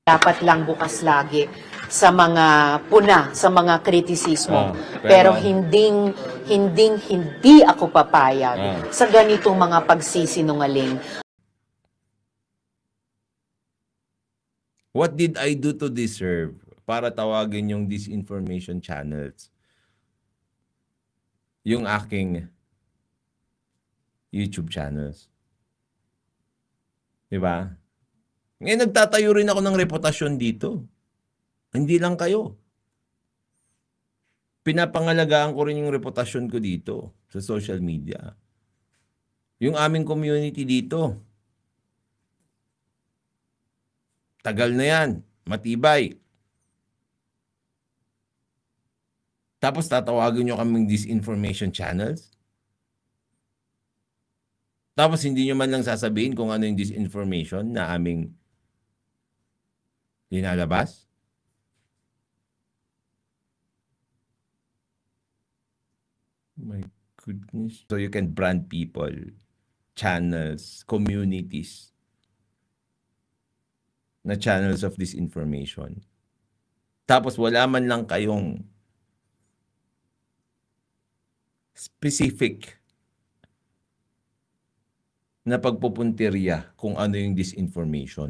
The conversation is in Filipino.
dapat lang bukas lagi sa mga puna, sa mga kritisismo. pero Pero hindi ako papayag sa ganitong mga pagsisinungaling. what did I do to deserve para tawagin yung disinformation channels? Yung aking YouTube channels. Diba? Ngayon nagtatayo rin ako ng reputasyon dito. Hindi lang kayo. Pinapangalagaan ko rin yung reputasyon ko dito sa social media. Yung aming community dito. Tagal na yan. Matibay. Tapos tatawagin nyo kaming disinformation channels? Tapos hindi nyo man lang sasabihin kung ano yung disinformation na aming linalabas? My goodness. So you can brand people, channels, communities na channels of disinformation. Tapos wala man lang kayong specific na pagpupuntirya kung ano yung disinformation.